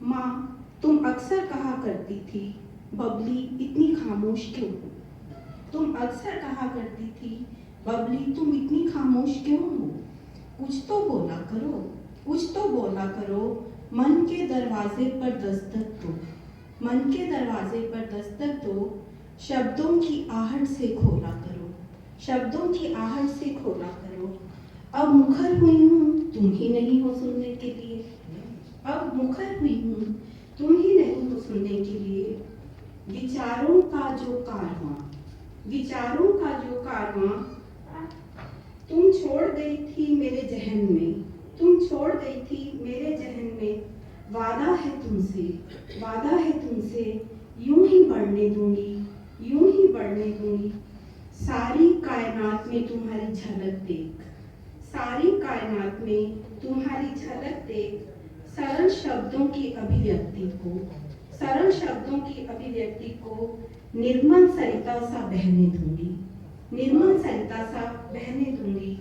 माँ, तुम अक्सर कहा करती थी, बबली इतनी खामोश क्यों हो? तुम अक्सर कहा करती थी, बबली तुम इतनी खामोश क्यों हो? कुछ तो बोला करो, कुछ तो बोला करो, मन के दरवाजे पर दस्तक दो, मन के दरवाजे पर दस्तक दो, शब्दों की आहट से खोला करो, शब्दों की आहट से खोला करो। अब मुखर हुई हूँ, तुम ही नहीं हो सुनने के लिए, अब मुखर हुई हूँ, तुम ही नहीं हो सुनने के लिए। विचारों का जो कारवां, विचारों का जो कारवां तुम छोड़ गई थी मेरे जहन में, तुम छोड़ गई थी मेरे जहन में। वादा है तुमसे, वादा है तुमसे, यूं ही बढ़ने दूंगी, यूं ही बढ़ने दूंगी। सारी कायनात में तुम्हारी झलक देख, सारी कायनात में तुम्हारी झलक देख। सरल शब्दों की अभिव्यक्ति को, सरल शब्दों की अभिव्यक्ति को निर्मल सरिता सा बहने दूंगी, निर्मल सरिता सा बहने दूंगी।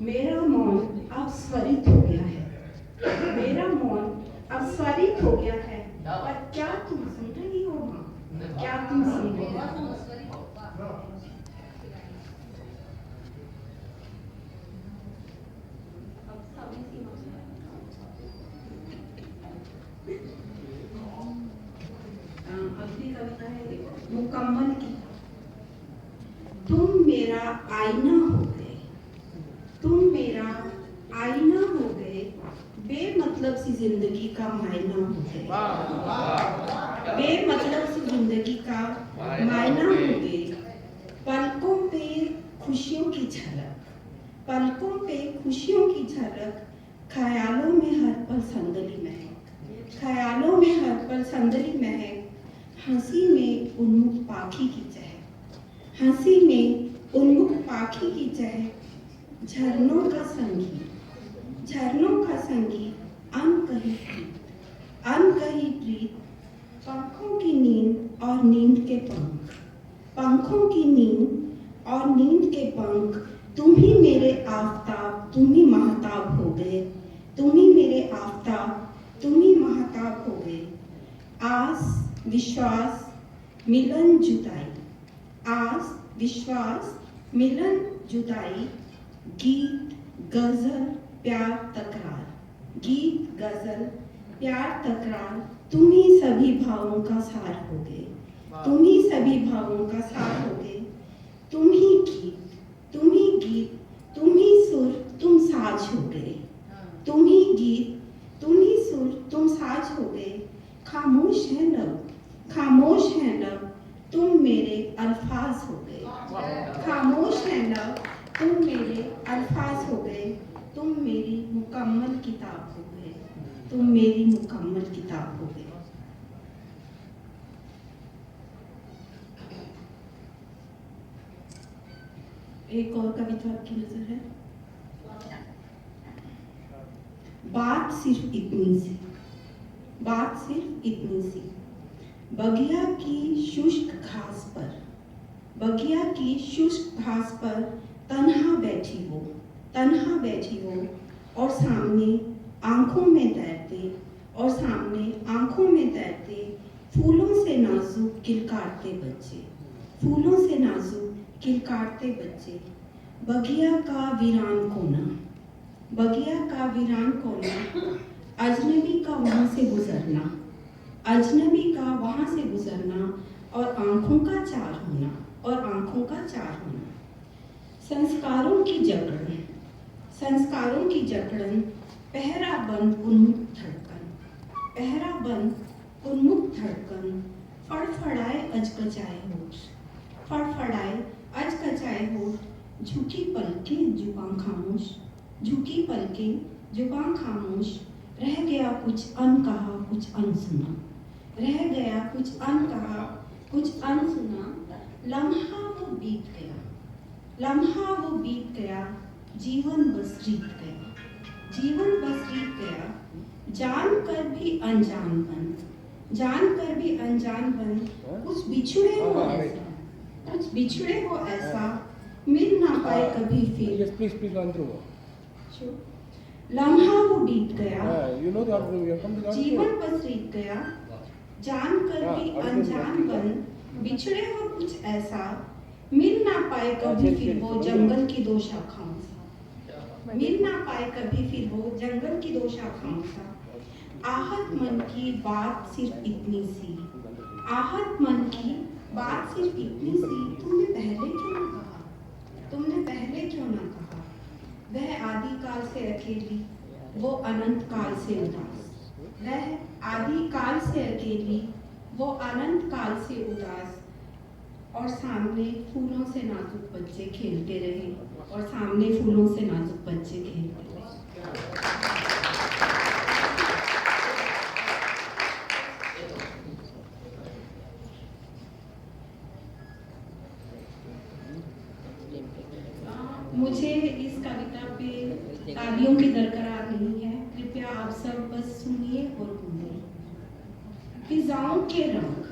मेरा मौन अब स्वरित हो गया है, मेरा मौन अब स्वरित हो गया है। और क्या तुम सुन रही हो माँ? क्या तुम सुन रही हो? अगली कविता है मुकम्मल की। तुम मेरा आईना हो गए, तुम मेरा आईना हो गए, बेमतलब सी जिंदगी का मायना हो गए, बेमतलब सी जिंदगी का मायना हो गए। पलकों पे खुशियों की झलक, पलकों पे खुशियों की झलक, ख्यालों में हर पल संदली महक, ख्यालों में हर पल संदली महक। हंसी में उन्मुख पाखी की चहक, हंसी में उन्मुख पाखी की चहक। झरनों का संगीत, झरनों का संगीत, अनकही प्रीत, अनकही प्रीत। पंखों की नींद और नींद के पंख, पंखों की नींद और नींद के पंख। तुम ही मेरे आफताब, तुम ही महताब हो गए, तुम ही मेरे आफताब, तुम ही महताब हो गए। आस विश्वास मिलन जुदाई, आस विश्वास मिलन जुदाई। गीत गजल प्यार तकरार, गीत गजल प्यार तकरार। तुम ही सभी भावों का सार हो गए, तुम ही सभी भावों का सार हो गए। तुम ही गीत, तुम ही गीत, तुम ही सुर, तुम साज हो गए, तुम ही गीत, तुम ही सुर, तुम साज हो गए। खामोश है लब, खामोश है लब, तुम मेरे अल्फाज हो गए, खामोश है लब, तुम मेरे अल्फाज हो गए। तुम मेरी मुकम्मल किताब हो गए, तुम मेरी मुकम्मल किताब हो गए। एक और कविता आपकी नजर है। बात सिर्फ इतनी सी, बात सिर्फ इतनी सी। बगिया की शुष्क घास पर, बगिया की शुष्क घास पर तन्हा बैठी वो, तन्हा बैठी वो। और सामने आंखों में तैरते, और सामने आंखों में तैरते फूलों से नाजुक किलकारते बच्चे, फूलों से नाजुक किलकारते बच्चे। बगिया का वीरान कोना, बगिया का वीरान कोना। अजनबी का वहाँ से गुजरना, अजनबी का वहाँ से गुजरना। और आंखों का चार होना, और आंखों का चार होना। संस्कारों की जकड़न, संस्कारों की जकड़न। पहरा बंद उन्मुख धड़कन, पहरा बंद उन्मुख धड़कन। फड़फड़ाए अजकचाए होठ, फड़फड़ाए अजकचाए होठ। झुकी पलकें जुबान खामोश, झुकी पलकें जुबान खामोश। रह गया कुछ अनकहा कुछ अनसुना, रह गया कुछ अनकहा कुछ अनसुना। लम्हा वो बीत गया, लम्हा वो बीत गया। जीवन बस बीत गया, जीवन बस बीत गया। जान कर भी अनजान बन, जान कर भी अनजान बन। कुछ बिछुड़े हो ऐसा, कुछ बिछुड़े हो ऐसा, मिल ना पाए कभी फिर। Yes, please, please, run through. Sure. लम्हा वो बीत गया, You know the auditorium. You have come to the जीवन auditorium. बस रीत गया, जान कर भी अनजान बन बिछड़े हो कुछ ऐसा, मिल ना पाए कभी फिर वो जंगल की दो शाखाओं सा, मिल ना पाए कभी फिर वो जंगल की दो शाखाओं सा। आहत मन की बात सिर्फ इतनी सी, आहत मन की बात सिर्फ इतनी सी, तुमने पहले क्यों ना कहा, तुमने पहले क्यों ना कहा। वह आदि काल से अकेली, वो अनंत काल से उदास, वह आदि काल से अकेली, वो अनंत काल से उदास। और सामने फूलों से नाजुक बच्चे खेलते रहे, और सामने फूलों से नाजुक बच्चे खेलते रहे। मुझे इस कविता पे तालियों की दरकार नहीं है, कृपया आप सब बस सुनिए और घूमिए। फिजाओं के रंग,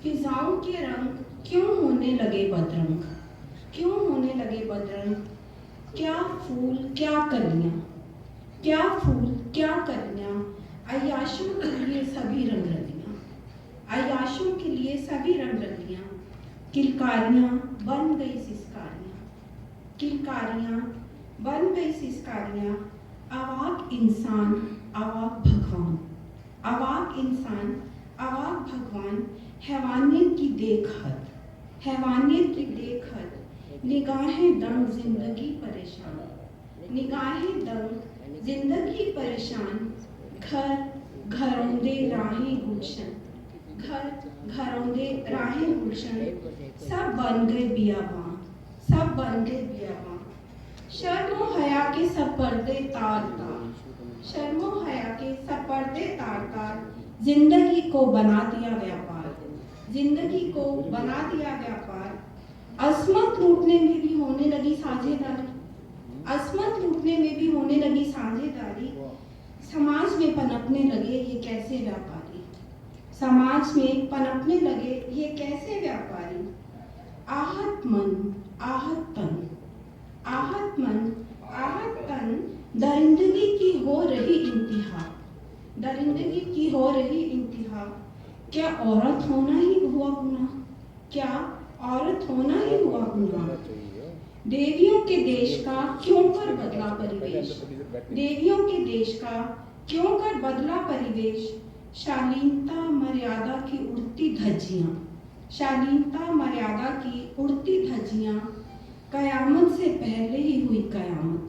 फिजाओं के रंग क्यों होने लगे बदरंग, क्यों होने लगे बदरंग। क्या फूल क्या कलियां, क्या फूल क्या कलियां, अय्याशों के लिए सभी रंग रलियां, अय्याशों के लिए सभी रंग रलियां। किलकारियां बन गई सिसकारियां, किलकारियां बन गई सिसकारियां। अवाक इंसान अवाक भगवान, अवाक इंसान अवाक भगवान। हैवानियत की देखहद, हैवानियत की देखहद। निगाहें दंग जिंदगी परेशान, निगाहें दंग जिंदगी परेशान। घर घरौंदे राहें गुलशन, घर घरौंदे राहें गुलशन। सब बन गए बियाबान, सब बन गए बियाबान। शर्म और हया के सब पर्दे तार तार, शर्म और हया के सब पर्दे तार तार। जिंदगी को बना दिया व्यापार, जिंदगी को बना दिया व्यापार। अस्मत लूटने में भी होने लगी साझेदारी, अस्मत लूटने में भी होने लगी साझेदारी। समाज में पनपने लगे ये कैसे व्यापारी, समाज में पनपने लगे ये कैसे व्यापारी। आहत मन आहत तन, आहत मन आहत तन। दरिंदगी की हो रही इंतहा, दरिंदगी की हो रही इंतहा। क्या औरत होना ही हुआ गुनाह, क्या औरत होना ही हुआ गुनाह। देवियों के देश का क्यों कर बदला परिवेश, देवियों के देश का क्यों कर बदला परिवेश। शालीनता मर्यादा की उड़ती धज्जियां, शालीनता मर्यादा की उड़ती धज्जियां। कयामत से पहले ही हुई कयामत,